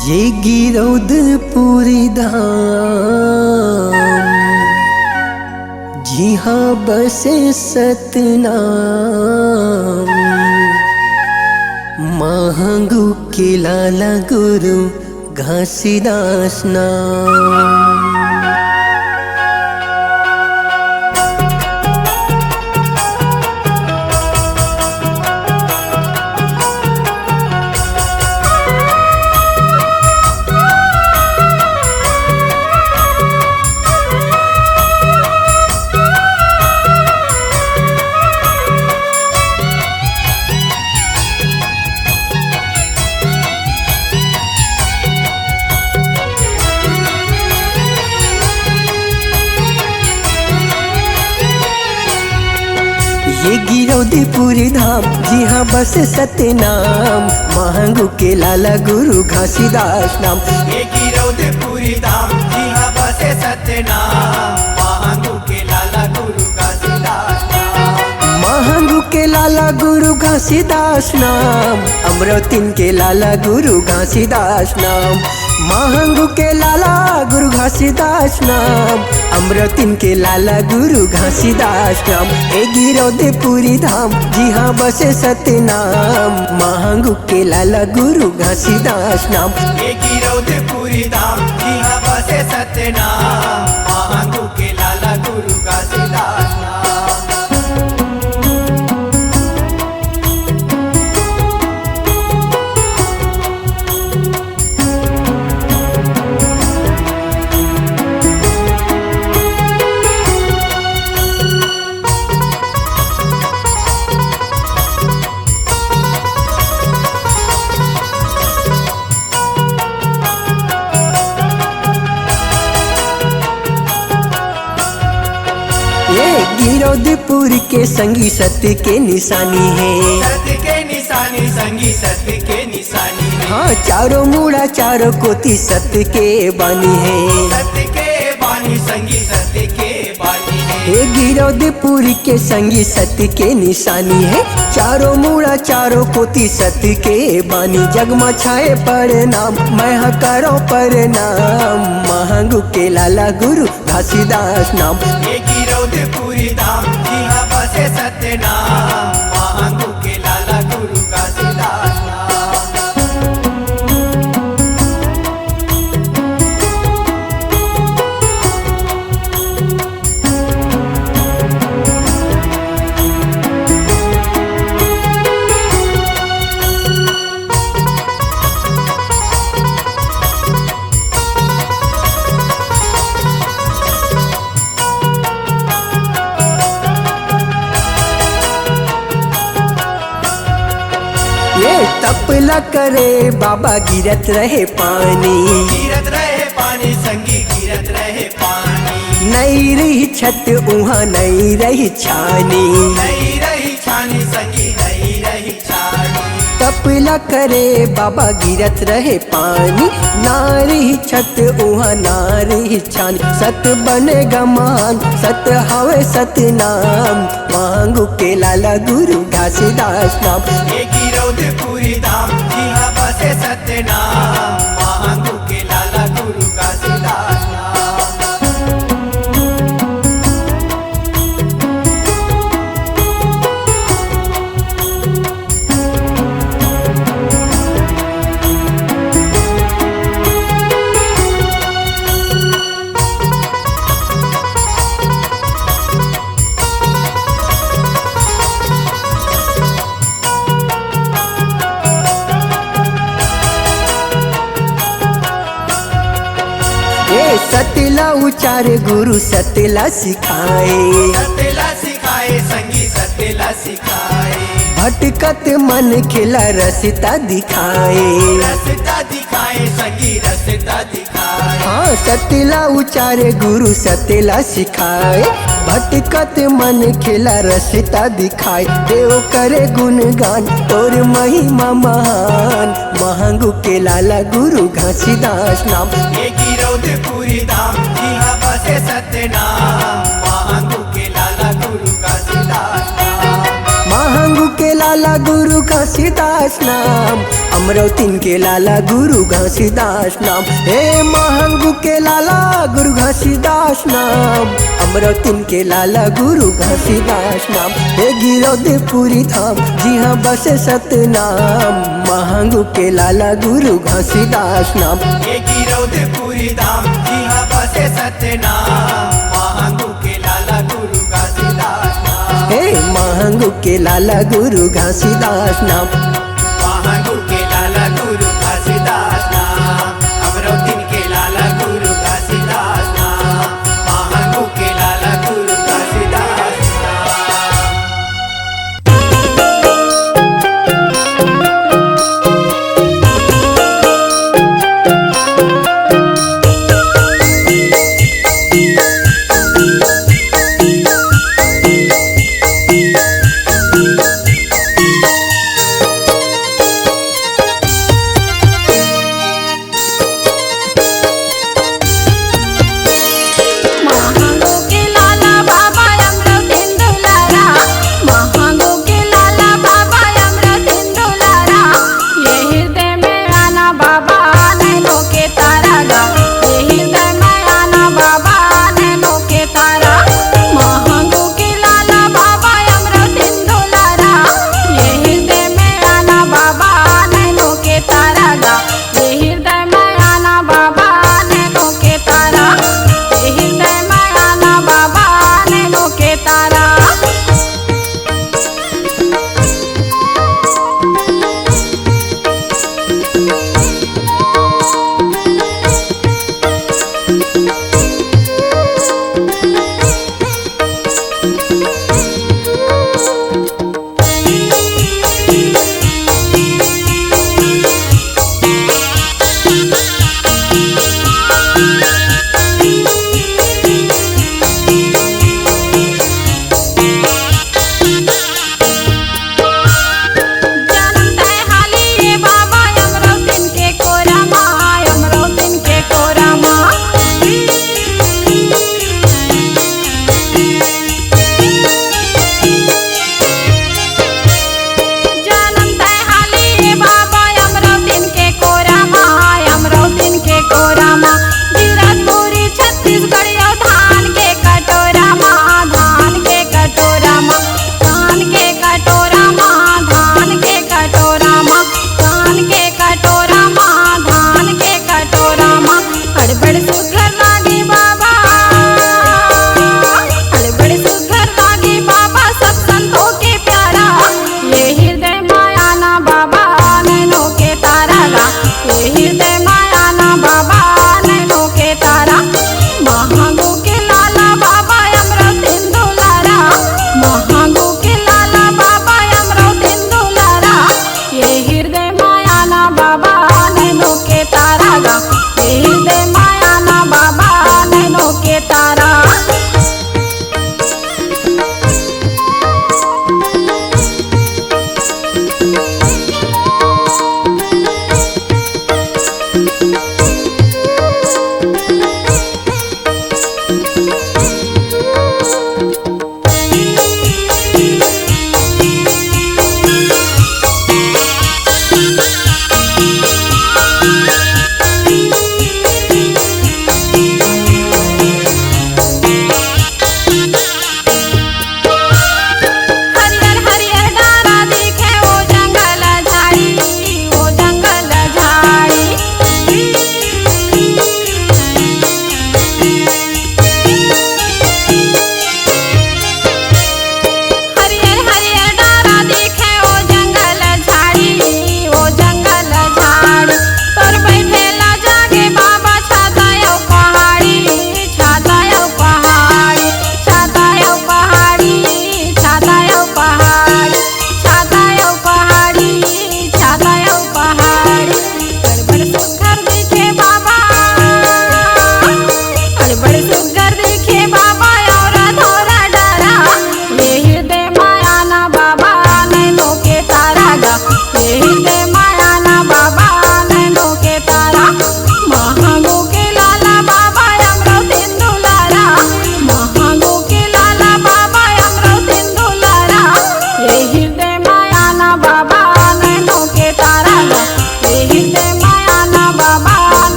ये गिरौदपुरी धाम जी हाँ बसे सतनाम। महंगू के लाला गुरु घासीदास नाम। ये गिरौदपुरी धाम जी हाँ बस सतनाम। महंगू के लाला गुरु घासीदास नाम। ये गिरौदपुरी धाम जी हाँ बस सतनाम। महंगू के लाला गुरु घासीदास नाम। महंगू के लाला गुरु घासीदास नाम। अमरौतीन के लाला गुरु घासीदास नाम। महंगू के लाला गुरु घासीदास नाम। अमरौतीन के लाला गुरु घासीदास नाम। ए गिरौदपुरी धाम जी हाँ बसे सतनाम। महंगू के लाला गुरु घासीदास नाम। ये गिरौदपुरी धाम जी हाँ बस सतनाम। महंगू के लाला गुरु घासीदास नाम। ये गिरौदपुर के संगी सत्य के निशानी है। सत्य के निशानी संगी सत्य के निशानी है। हाँ चारों मुड़ा चारों कोटि सत्य के बानी है। सत्य के बानी संगी सत्य के बानी है। ये गिरौदपुर के संगी सत्य के निशानी है। चारों मुड़ा चारों कोटि सत्य के बानी। जगमा छाए प्रणाम मैं करो प्रणाम। महंगू के लाला गुरु घासीदास नाम। ये गिरौदपुरी धाम जी हाँ बस सतनाम। महंगू के लाला गुरु घासीदास नाम। ये तपला करे बाबा गिरत रहे पानी। गिरत रहे पानी संगी गिरत रहे पानी। नहीं रही छत उहाँ नहीं रही छानी। नहीं रही छानी संगी नहीं रही छानी। तपला करे बाबा गिरत रहे पानी। ना रही छत उहाँ ना रही छानी। सत बनेगा महान सत हवे सतनाम। महंगू के लाला गुरु घासीदास नाम। ये गिरौदपुरी धाम जी हाँ बस सतनाम। महंगू के लाला गुरु घासीदास नाम। ये सतला उचारे गुरु सतला सिखाए। सतला सिखाए संगी सतला सिखाए। भटकत मन खिला रसता दिखाए। रसता दिखाए संगी रसता दिखाए। हाँ सतला उचारे गुरु सतला सिखाए। भटकत मन खिला रसता दिखाए। देव करे गुणगान तोर महिमा महान। महंगू के लाला गुरु घासीदास नाम। ये गिरौदपुरी धाम जी हाँ बस सतनाम। महंगू के लाला गुरु घासीदास नाम। महंगू के लाला गुरु घासीदास नाम, अमरावती के लाला गुरु घासीदास नाम। हे महांगू के लाला गुरु घासीदास नाम, अमरावती के लाला गुरु घासीदास नाम। हे गिरौदपुरी धाम जी हाँ बसे सतनाम, महांगू के लाला गुरु घासीदास नाम। ये गिरौदपुरी धाम जी हाँ बसे सतनाम, महांगू के लाला गुरु घासीदास नाम। हे महांगू के लाला गुरु घासीदास नाम, महांगू के लाला गुरु घासीदास नाम, अमरावती के लाला गुरु घासीदास नाम, महांगू के लाला गुरु घासीदास नाम।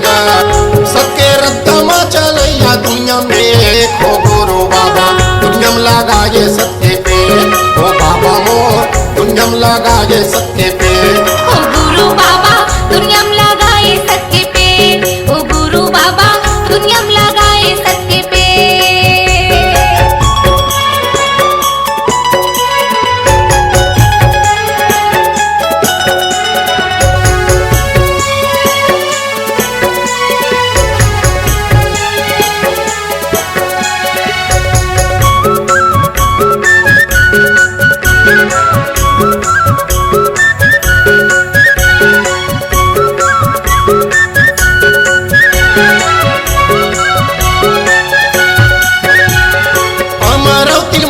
गा सबके रद्दमा चलैया दुनिया में हो गुरु बाबा दुनिया में लगा ये सत्य पे ओ बाबा मोर दुनिया में लगा ये सत्य पे ओ गुरु बाबा दुनिया में लगाए सत्य पे ओ गुरु बाबा दुनिया में लगाए सत्य पे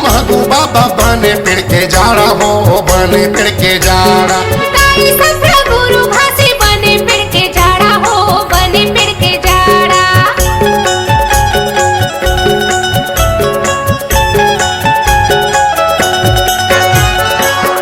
बने पेड़ के जाड़ा हो बने पेड़ के जाड़ा ताई सफरा गुरु घासी बने पेड़ के जाड़ा हो बने पेड़ के जाड़ा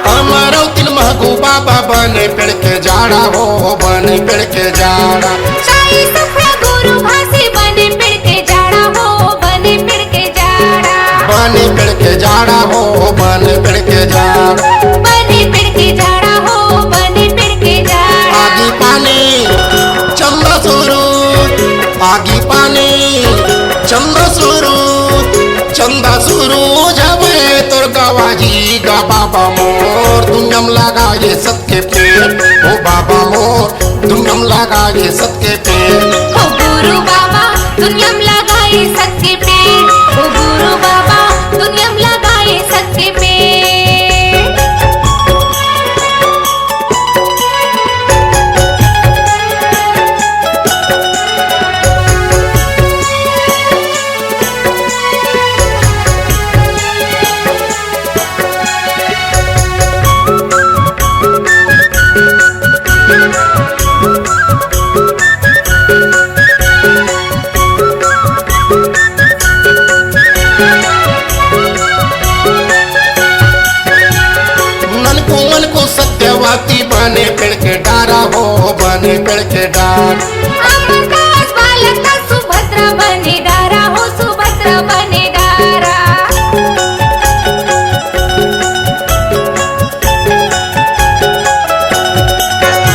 हमारो तिल महगू बाबा बने पेड़ के जाड़ा हो बने पेड़ के जाड़ा ताई सफरा गुरु घासी बने पेड़ के जाड़ा हो बने पेड़ के जाड़ा बने पेड़ के जाड़ा हो बने पेड़ के जाड़ा बने पेड़ के जाड़ा हो बने पेड़ के जाड़ा आगी पानी चंदा सुरू आगी पानी चंदा सुरू चंदा सुरू जबे तोर गवाजी गा बाबा मोर दुनिया में लगा ये सत्य पे ओ बाबा मोर दुनिया में लगा ये सत्य पे ओ गुरु बाबा दुनिया में लगाए सत्य पे ओ गुरु बाबा दुनिया में लगाए सत्य पे सत्यवाती बने पेड़ के डारा हो बने पेड़ के डार अमरदास बालक का सुभद्रा बने डारा हो सुभद्रा बने डारा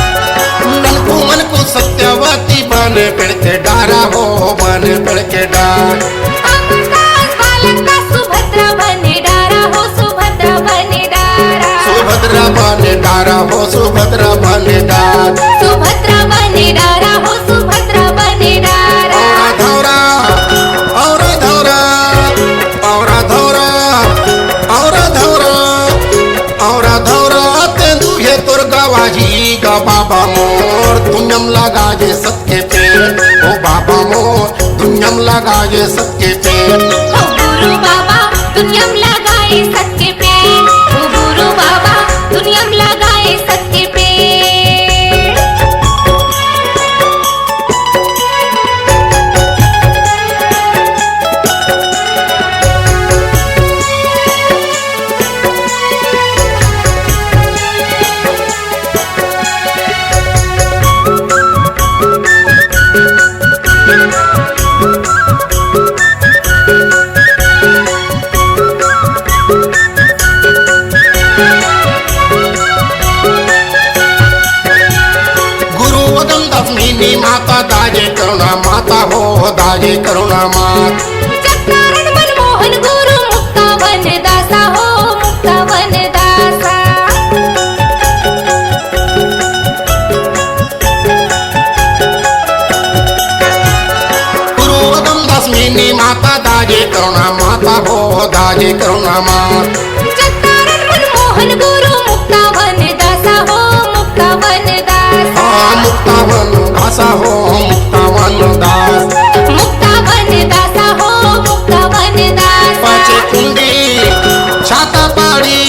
मन को सत्यवाती बने पेड़ के डारा हो बने पेड़ के डार अमरदास बालक का सुभद्रा बने डारा हो सुभद्रा बने डारा सुभद्रा बने डारा हो सुभद्रा बने डार सुभद्रा बने डारा हो सुभद्रा बने डारा धौरा और धौरा और धौरा और धौरा और धौरा ते दुहे तोर गवाजी गा बाबा मोर दुनिया में लगा ये सत्य पे ओ बाबा मोर दुनिया में लगा ये सत्य पे ओ गुरु बाबा दुनिया में लगाए सत्य पे ओ गुरु बाबा दुनिया में लगाए सत्य पे माता दाजे करुणा माता हो दाजे करुणा मात चक्रारण मनमोहन गुरु मुक्ता वन दासा हो मुक्ता वन दासा गुरु अगम दसमिनी माता दाजे करुणा माता हो दाजे करुणा मात चक्रारण मनमोहन गुरु मुक्ता वन दासा हो मुक्ता वन दासा मुक्ता वन दासा हो मुक्ता वन दास मुक्ता वन दासा हो मुक्ता वन दासा पाचे कुंडी छाता पाड़ी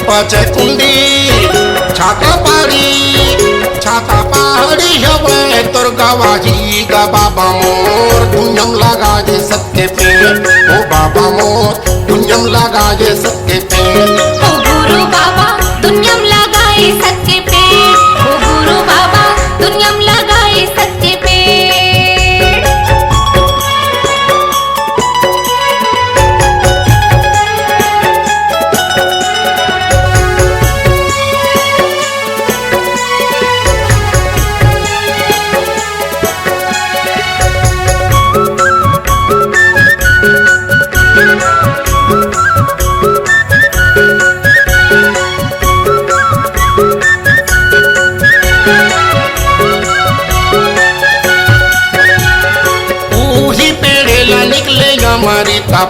पाचे कुंडी छाता पहाड़ी हवे तोर गवाजी गा बाबा मोर दुनिया में लगा जे सत्य पे ओ बाबा मोर दुनिया में लगा जे सत्य पे ओ गुरु बाबा दुनिया में लगाए सत्य पे ओ गुरु बाबा दुनिया में लगाए सत्य पे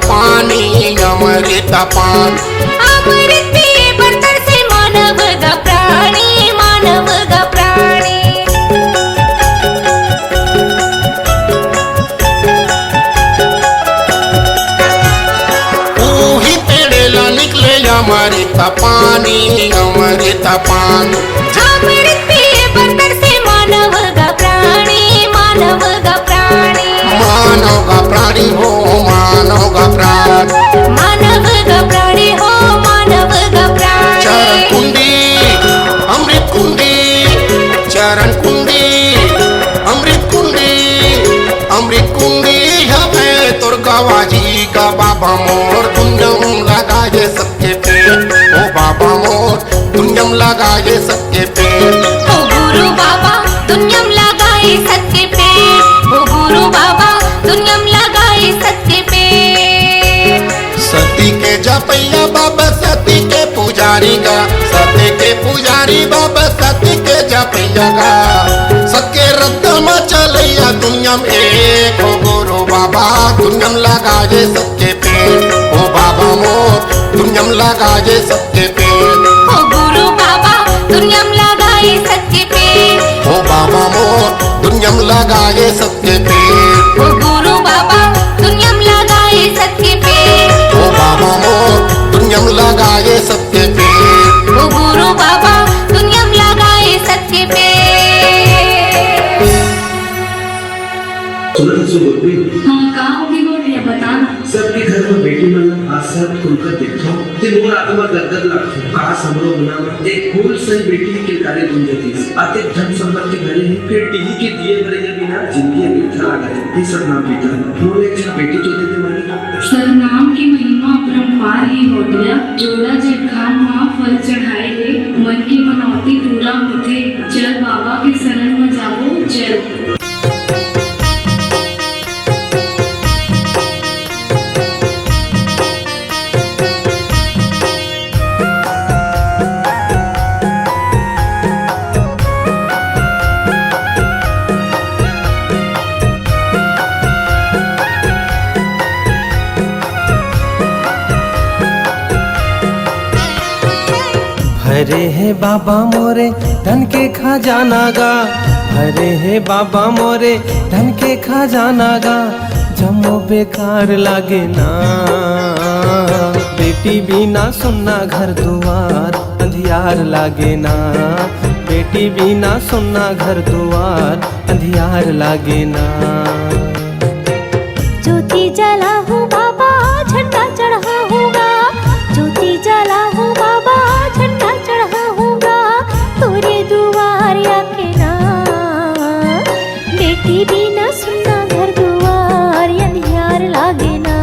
पानी अमृत पान अमृत पिए बर्तर से मानव ग प्राणी मानव ग प्राणी ही पेड़ेला निकले अमृत पानी अमृत पान अमृत पिए बर्तर से मानव ग प्राणी मानव ग प्राणी मानव का प्राणी हो मानव का प्राण मानव ग प्राणी हो मानव ग प्राणी चरण कुंडी अमृत कुंडी चरण कुंडी अमृत कुंडी अमृत कुंडी हमें तुर गवाजी का बाबा मोर दुनियम लगाए सबके पेड़ ओ बाबा मोर दुनियम लगाए सबके पेड़ ओ गुरु बाबा दुनियम लगाए सत्य पे ओ गुरु बाबा दुनियम लगाए सत्य पे सती के जपैया बाबा सती के पुजारी गा सती के पुजारी बाबा सती के जपैया गा सके रद्द में चलैया दुनिया में एक हो गुरु बाबा दुनियम लगाए सबके पेड़ ओ बाबा मोर दुनियम लगाए सबके पेड़ ओ गुरु बाबा दुनियम लगाए सत्य पे ओ बाबा मोर दुनियम लगाए सबके पेड़ ओ गुरु बाबा दुनियम लगाए सत्य पे ओ बाबा मोर दुनियम लगाए सबके पेड़ ओ गुरु बाबा दुनियम लगाए सत्य पे सुना तो गुरप्रीत हाँ कहाँ होगी बोलिए बताना सबके घर में बेटी मतलब हाथ खुलकर देखो ते मोर आत्मा गदगद लागतो काश हमरो मना एक फूल से बेटी के कार्य बन जाती आते धन संपत्ति भरे हैं फिर टीवी के दिए भरे या बिना जिंदगी मीठा लगा ये सब नाम बेटा मोर एक जन बेटी तो दे दे मानी सर नाम की महिमा अपरंपार ही हो गया जोड़ा जेठान माँ फल चढ़ाए ले मन की मनौती पूरा होते चल बाबा के शरण में जाओ चल भरे है बाबा मोरे धन के खजाना गा भरे है बाबा मोरे धन के खजाना गा जमो बेकार लागे ना बेटी बिना सुनना घर दुआर अंधियार लागे ना बेटी बिना सुनना घर दुआर अंधियार लागे ना ज्योति जला हूँ बाबा झंडा चढ़ा हूँगा ज्योति जला हूँ बाबा झंडा चढ़ा हूँगा तोरे दुआर आके ना बेटी बिना सुनना घर दुआर अंधियार लागे ना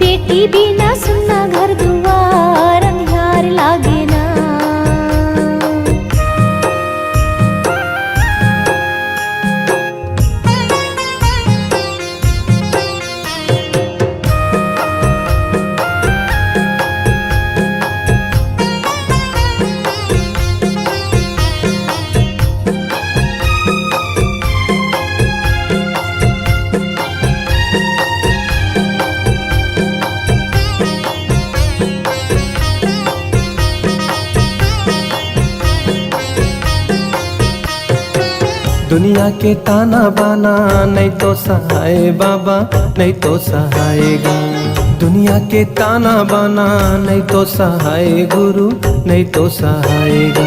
बेटी बिना सुनना घर दुआर अंधियार लागे ना दुनिया के ताना बाना नहीं तो सहाय बाबा नहीं तो सहायगा दुनिया के ताना बाना नहीं तो सहाय गुरु नहीं तो सहायगा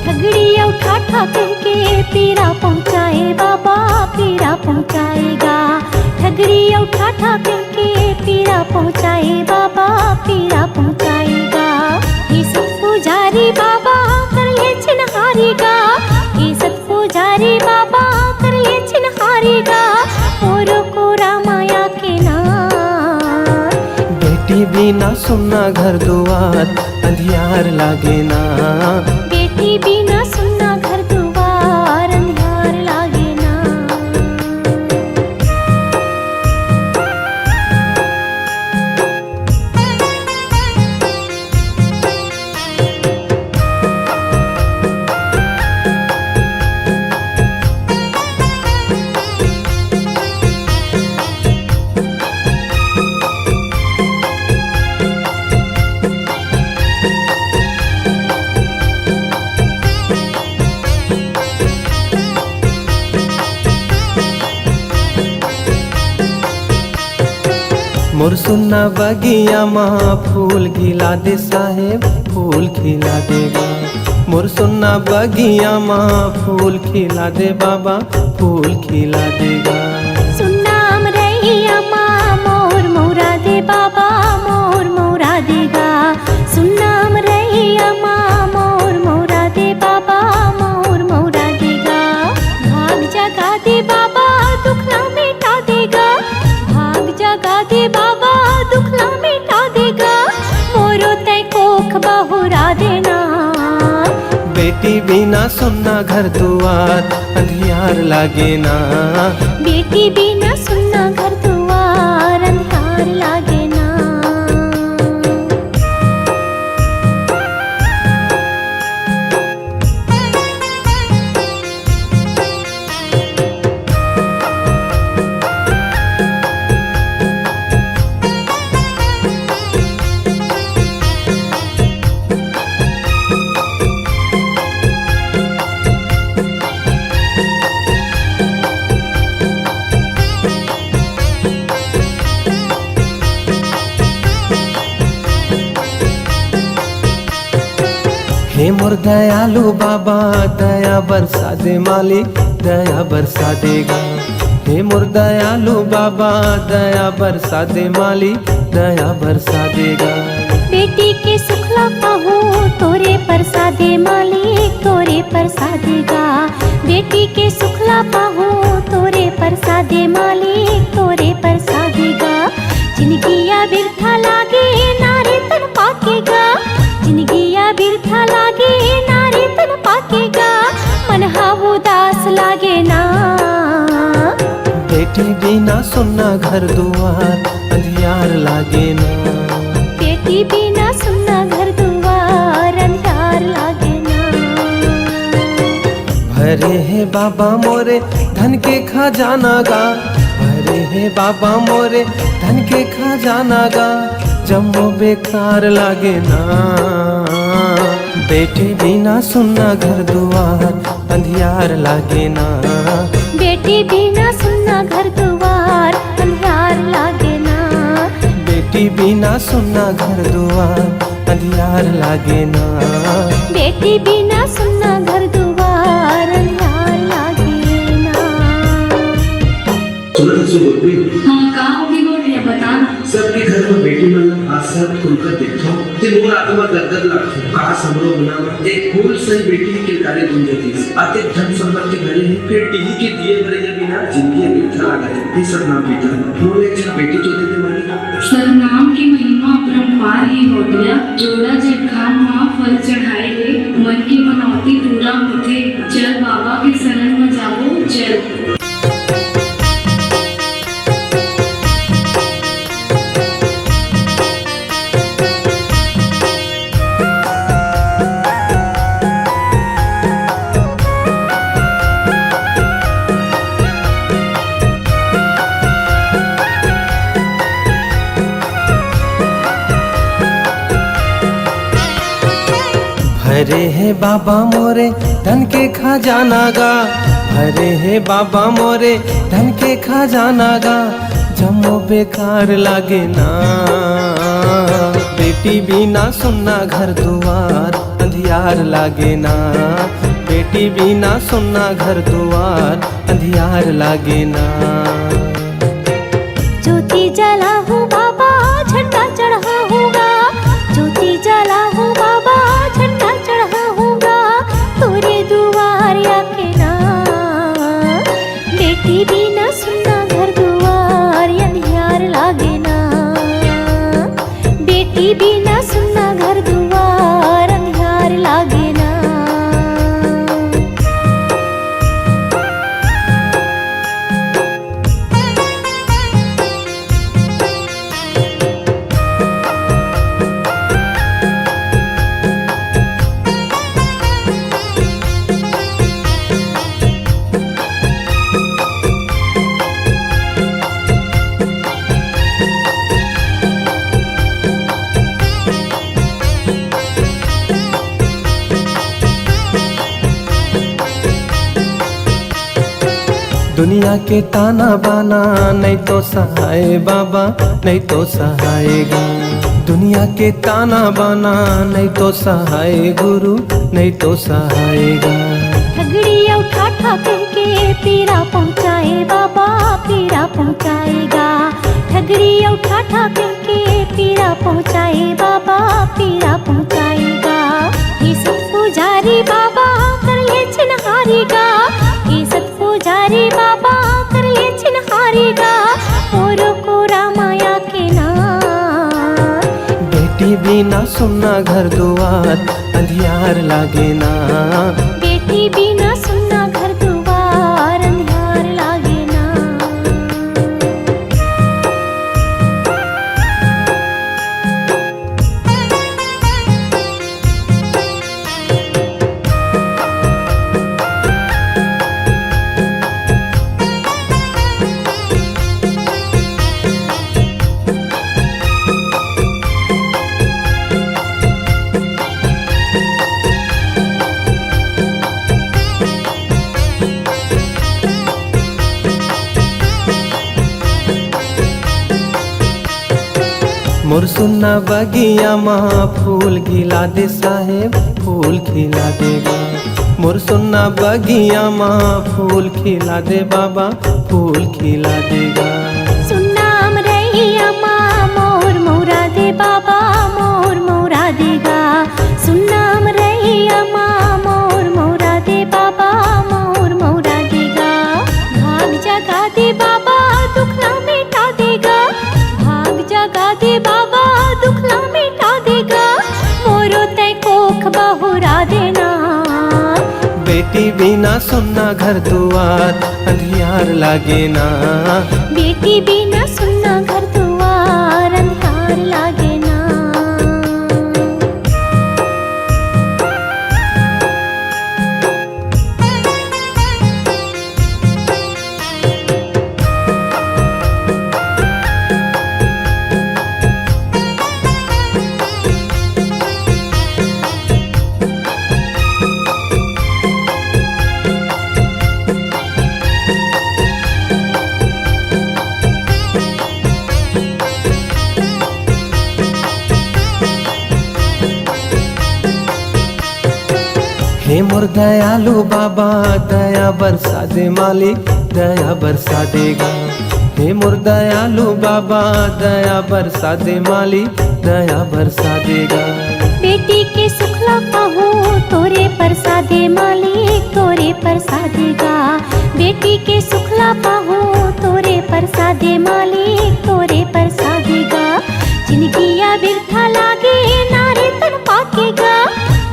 ठगड़ी उठा ठग के पीरा पहुँचाए बाबा पीरा पहुँचाएगा ठगड़ी उठा ठग के पीरा पहुँचाए बाबा पीरा पहुँचाएगा ये सब पुजारी बाबा कर ले छिनहारीगा ये सब पुजारी बाबा कर ले छिनहारीगा और को रामाया के नाम बेटी बिना सुनना घर दुआर अंधियार लागे ना बेटी बिना सुनना घर दुआर अंधियार लागे ना मोर सुन्ना बगिया माँ फूल खिला दे साहेब फूल खिला देगा। मोर सुन्ना बगिया माँ फूल खिला दे बाबा फूल खिला देगा। सुन्नाम रैया माँ मोर मोरा दे बाबा मोर मोरा देगा। सुन्नाम रैया माँ मोर मोरा दे बाबा मोर मोरा देगा। भाग जगा दे बाबा दुखला मिटा देगा। भाग जगा दे बाबा दुखला मिटा देगा। मोरो तय कोख बहुरा देना। बेटी बिना सुन्ना घर दुआर अंधियार लागे ना। बेटी बिना सुन्ना घर दुआर अंधियार लागे ना। हे मोर दयालु बाबा दया बरसा दे मालिक दया बरसा देगा। हे मोर दयालु बाबा दया बरसा दे मालिक दया बरसा देगा। बेटी के सुखला कहूँ तोरे परसादे मालिक तोरे परसादेगा। बेटी के सुखला कहूँ तोरे परसादे मालिक तोरे परसादेगा। जिंदगिया बिरथा लागे नारे तन पाकेगा। जिंदगिया बिरथा लागे नारे तन पाकेगा। मन हाव उदास लागे ना। बेटी बिना सुन्ना घर दुआर अंधियार लागे ना। बेटी बिना सुन्ना घर दुआर अंधियार लागे ना। भरे है बाबा मोरे धन के खजाना गा। भरे है बाबा मोरे धन के खजाना गा। जम्मो बेकार लागे ना। बेटी बिना सुन्ना घर दुआर अंधियार लागे ना। बेटी बिना सुन्ना घर दुआर अंधियार लागे ना। बेटी बिना सुन्ना घर दुआर अंधियार लागे ना। बेटी बिना सुन्ना घर दुआर अंधियार लागे ना। सुना तो सुन हाँ कहाँ होगी बोलिए बताना। सबके घर में बेटी मतलब हाथ खुलकर देखो ते मोर आत्मा गदगद लागतो का समरो बनावा एक फूल सही बेटी के कार्य गुंजती आते धन संपत्ति भरे हैं फिर टीही के दिए भरे या बिना जिंदगी मिठा लगा है ये सब नाम बेटा मोर एक जन बेटी तो दे दे मालिक। सरनाम की महिमा अपरंपार ही हो गया। जोड़ा जेठान माँ फल चढ़ाए ले मन की मनौती पूरा होते। चल बाबा के शरण में जाओ चल। भरे है बाबा मोरे धन के खजाना गा। भरे है बाबा मोरे धन के खजाना गा। जम्मो बेकार लागे ना। बेटी बिना सुन्ना घर दुआर अंधियार लागे ना। बेटी बिना सुन्ना घर दुआर अंधियार लागे ना। ज्योति जला हूँ बाबा झंडा चढ़ा हूँगा। ज्योति जला हूँ बाबा झंडा चढ़ा हूँगा। तोरे दुआर आके ना। बेटी बिना सुन्ना घर दुआर अंधियार लागे ना। बेटी बिना सुन्ना घर दुआर अंधियार लागे ना। दुनिया के ताना बाना नहीं तो सहाय बाबा नहीं तो सहायगा। दुनिया के ताना बाना नहीं तो सहाय गुरु नहीं तो सहायगा। ठगड़ी उठा कह के पीरा पहुँचाए बाबा पीरा पहुँचाएगा। ठगड़ी उठा कह के पीरा पहुँचाए बाबा पीरा पहुँचाएगा। ये सब पुजारी बाबा कर ले छिनहारीगा। ये सब पुजारी बाबा कर ले छिनहारीगा। और को रामाया के नाम बेटी बिना सुनना घर दुआर अंधियार लागे ना। बेटी बिना सुनना घर दुआर अंधियार लागे ना। मोर सुन्ना बगिया माँ फूल खिला दे साहेब फूल खिला देगा। मोर सुन्ना बगिया माँ फूल खिला दे बाबा फूल खिला देगा। सुन्नाम रैया माँ मोर मोरा दे बाबा मोर मोरा देगा। सुन्नाम रैया माँ मोर मोरा दे बाबा मोर मोरा देगा। भाग जगा दे बाबा दुखला मिटा देगा। भाग जगा दे बाबा दुखला मिटा देगा। मोरो तय कोख बहुरा देना। बेटी बिना सुनना घर दुआर अंधियार लागे ना। बेटी बिना सुनना घर दुआर अंधियार लागे ना। हे मोर दयालु बाबा दया बरसा दे मालिक दया बरसा देगा। हे मोर दयालु बाबा दया बरसा दे मालिक दया बरसा देगा। बेटी के सुखला पाहू तोरे परसादे मालिक तोरे परसादेगा। बेटी के सुखला पाहू तोरे परसादे मालिक तोरे परसादेगा। जिंदगिया बिरथा लागे नारे तन पाकेगा।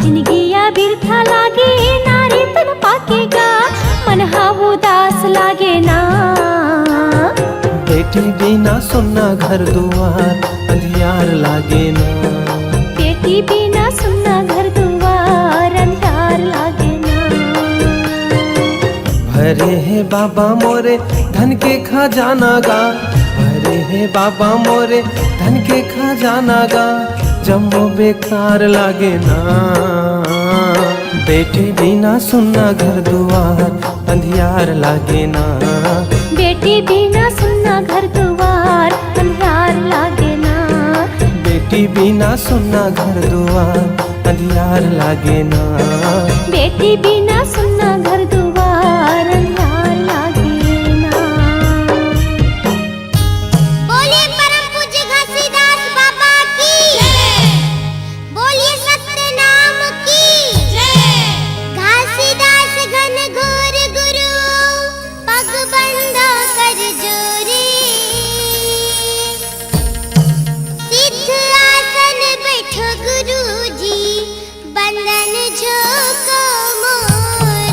जिंदगिया बिरथा लागे नारे तन पाकेगा। मन हाउ दास लागे ना। बेटी बिना सुनना घर दुआर अंधियार लागे ना। बेटी बिना सुनना घर दुआर अंधियार लागे ना। भरे है बाबा मोरे धन के खजाना गा। भरे है बाबा मोरे धन के खजाना गा। जम्मो बेकार लागे ना। बेटी बिना सुनना घर दुआर अंधियार लागे ना। बेटी बिना सुनना घर दुआर अंधियार लागे ना। बेटी बिना सुनना घर दुआर अंधियार लागे ना। बेटी बिना सुनना घर दुआर अंधियार लागे ना। बोलिए परम पूज्य घासीदास बाबा की बोलिए सत्य नाम की घासीदास घन घोर गुरु पग बंधा कर जोरे। सिद्ध आसन बैठो गुरु जी बंधन झोको मोरे।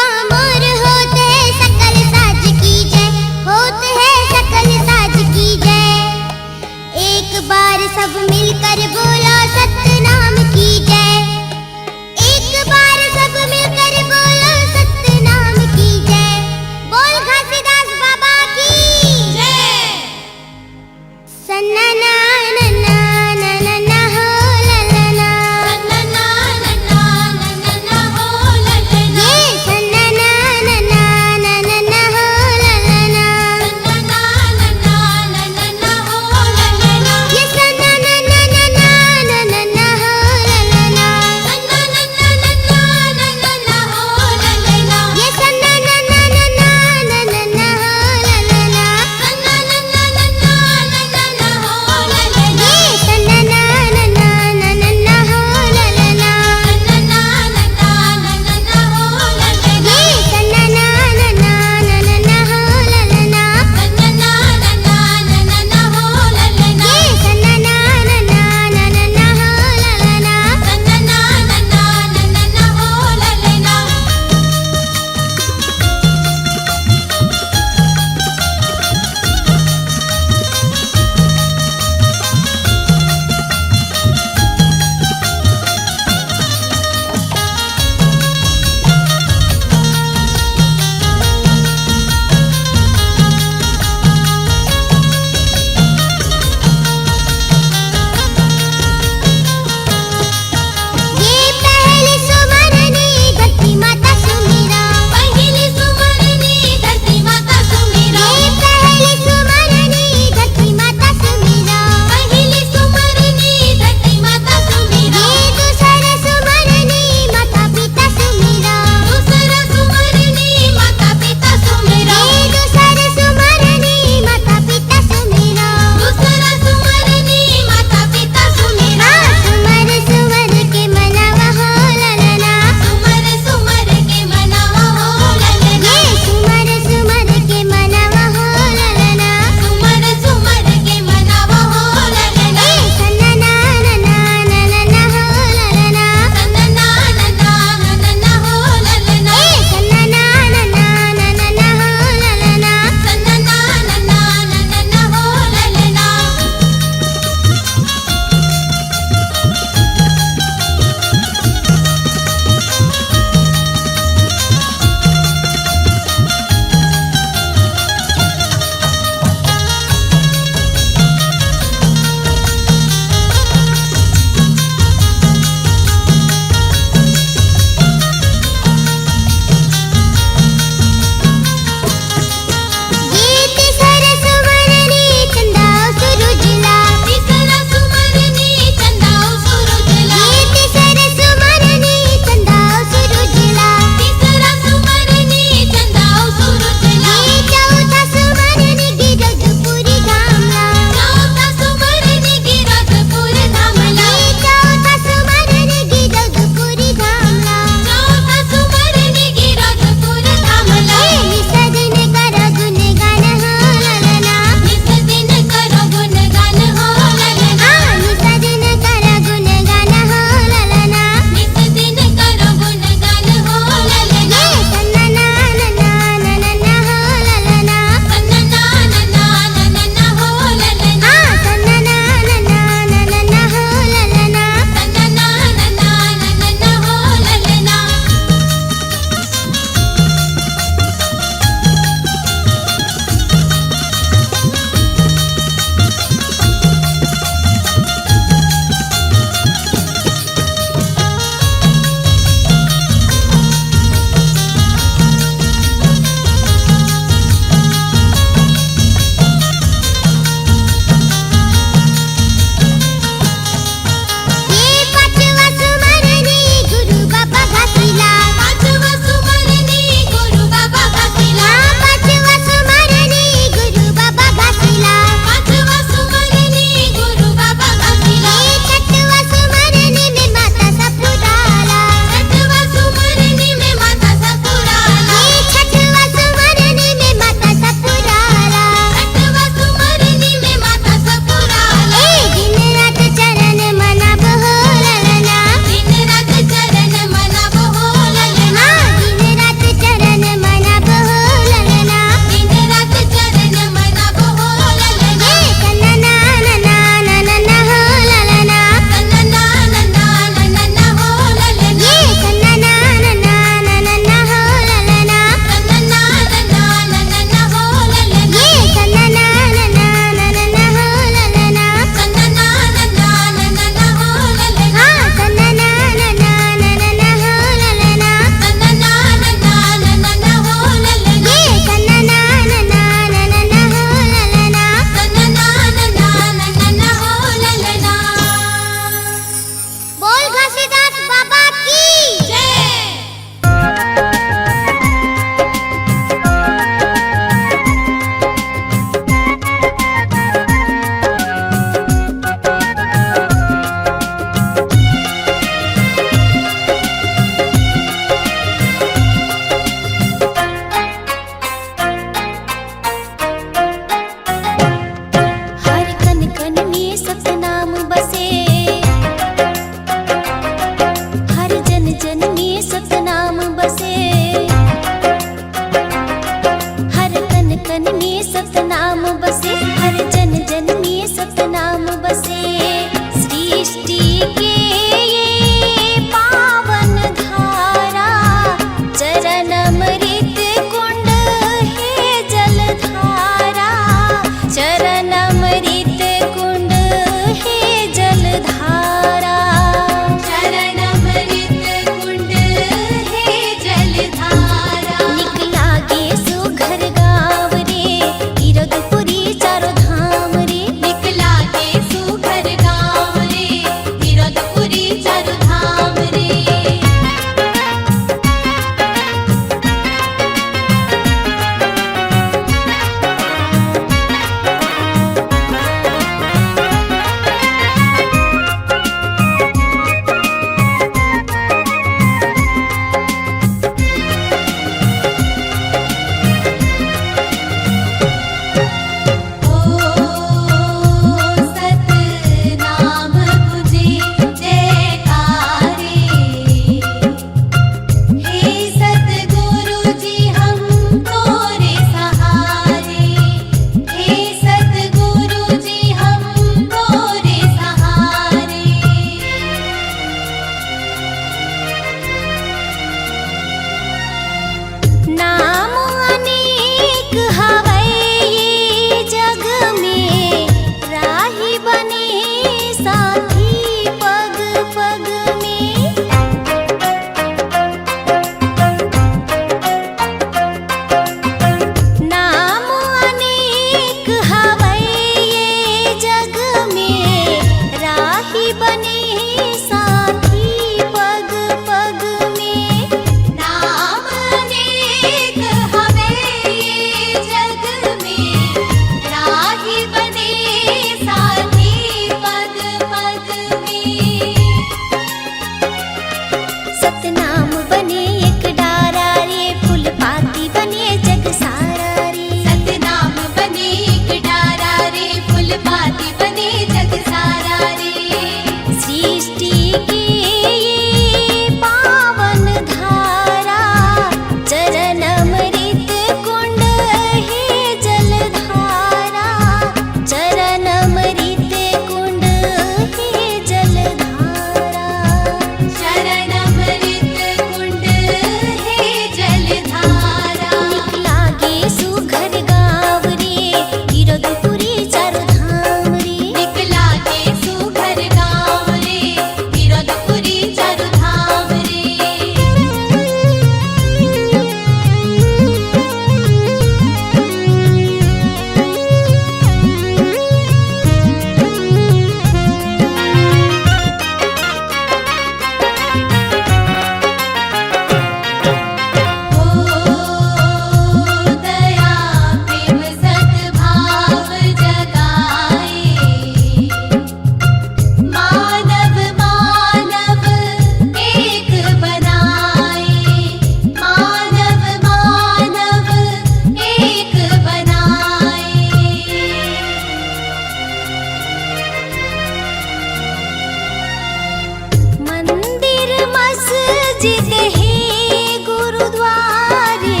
जिद है गुरुद्वारे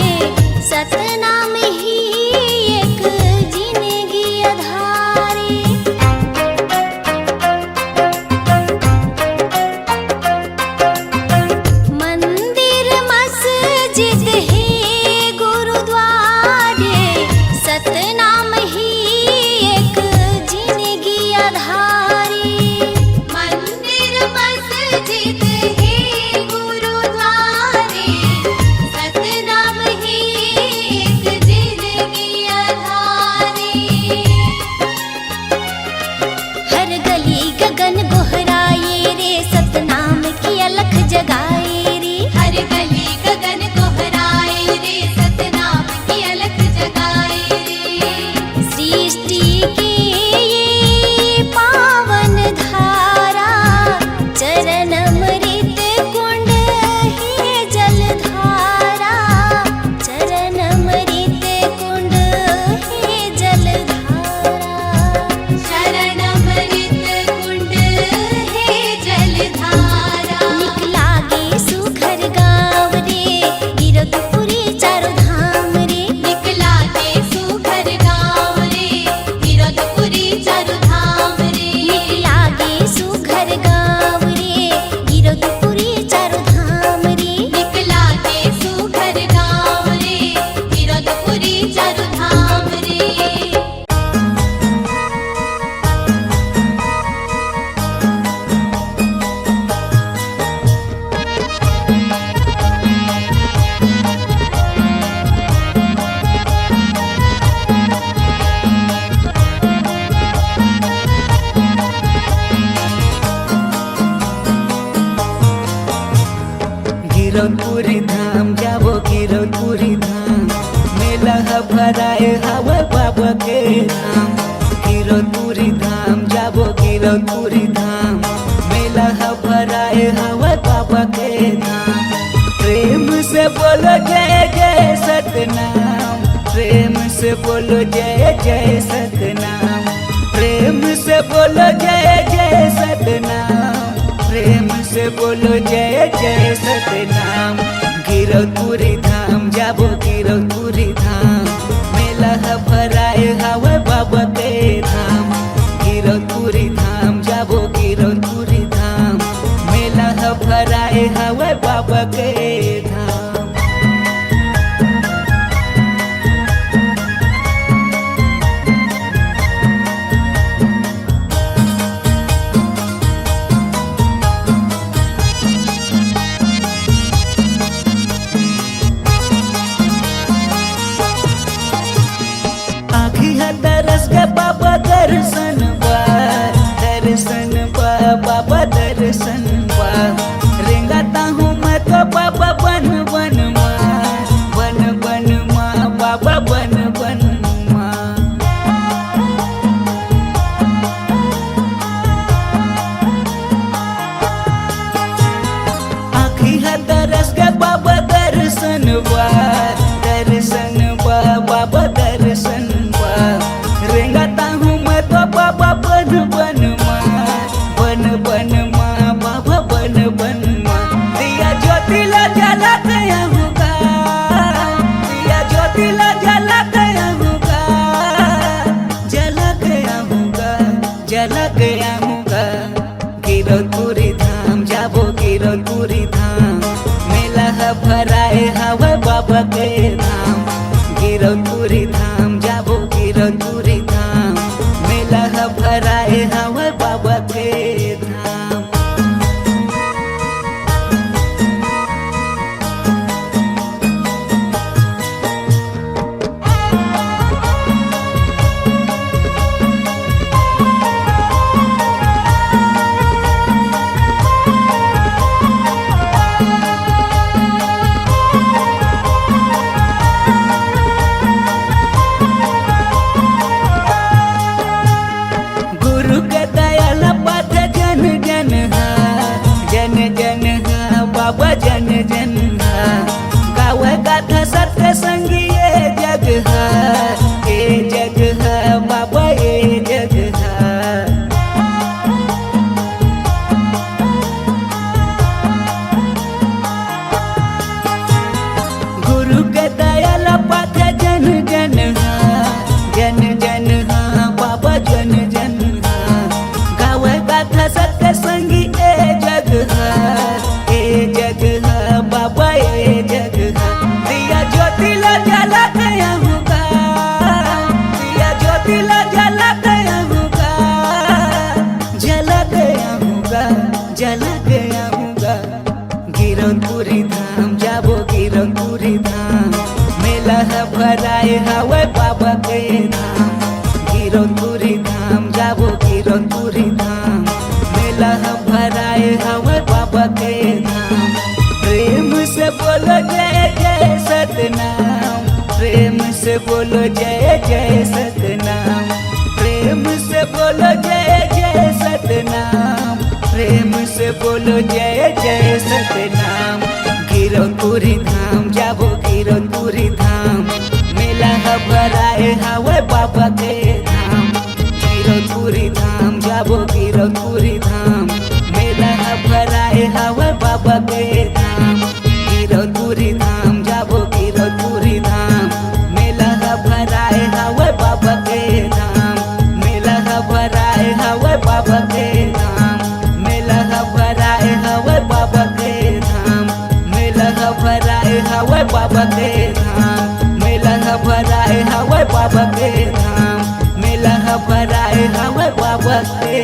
सतनाम ही एक जिंदगी अधारे। मंदिर मस्जिद है गुरुद्वारे सतनाम ही एक जिंदगी अधारे। मंदिर मस्जिद है गुरुद्वारे सतनाम ही एक जिंदगी अधारे। हर गली गगन गोहराए रे सतनाम की अलख जगाए रे। हर गली गगन गोहराए रे सतनाम की अलख जगाए रे। सृष्टि की ये पावन धारा चरण अमृत कुंड है जलधारा। चरण अमृत कुंड है जलधारा। शरण अमृत कुंड है जलधारा। निकला गे सुघर गाँव रे गिरधपुरी चारों धाम रे। निकला गे सुघर गाँव रे गिरधपुरी चारों धाम रे। निकला गे सुघर गाँव रे गिरधपुरी चारों धाम रे। निकला गे सुघर गाँव रे गिरधपुरी चारों धाम रे। गिरधपुरी धाम जाबो गिरधपुरी धाम मेला भराए हवा बाबा के धाम। गिरधपुरी धाम जाबो गिरधपुरी धाम मेला भराए हवा बाबा के धाम। प्रेम से बोलो जय जय सतनाम। प्रेम से बोलो जय जय सतनाम। प्रेम से बोलो जय जय सतनाम। प्रेम से बोलो जय जय सतनाम। गिरधपुरी धाम जाबो गिरधपुरी धाम मेला भराए हवा बाबा के धाम। गिरधपुरी धाम जाबो गिरधपुरी धाम मेला भराए हवा बाबा के धाम। आखी तरस के बाबा दर्शन बा बाबा दर्शन बा। रेंगाता हूँ मैं तो बाबा बन बन माँ बाबा बन बन माँ। आखी तरस के बाबा दर्शन बा बाबा दर्शन बा। रेंगाता हूँ मैं तो बाबा बन बन माँ बाबा बन बन माँ। दिया ज्योतिला जला गया होगा। दिया ज्योतिला जला गया होगा। जला गया होगा जला गया होगा। गिरधपुरी धाम जाबो गिरधपुरी धाम मेला भराए हवा बाबा के धाम। गिरधपुरी धाम जाबो गिरधपुरी धाम मेला भराए हवा बाबा के धाम। हवे बाबा के धाम गिरौदपुरी धाम जाबो गिरौदपुरी धाम मेला भराए हवे बाबा के धाम प्रेम से बोलो जय जय सतनाम प्रेम से बोलो जय जय सतनाम प्रेम से बोलो जय जय सतनाम प्रेम से बोलो जय जय सतनाम गिरौदपुरी धाम जाबो गिरौदपुरी धाम मेला भराए हवे बाबा के धाम गिरौदपुरी धाम जाबो गिरौदपुरी धाम मेला भराए हवे बाबा के धाम गिरौदपुरी धाम जाबो गिरौदपुरी धाम मेला भराए हवे बाबा के धाम मेला भराए हवे बाबा के धाम मेला भराए हवे बाबा के धाम मेला भराए हवे बाबा के धाम मेला भराए हवे बाबा के धाम मेला भराए हवे बाबा के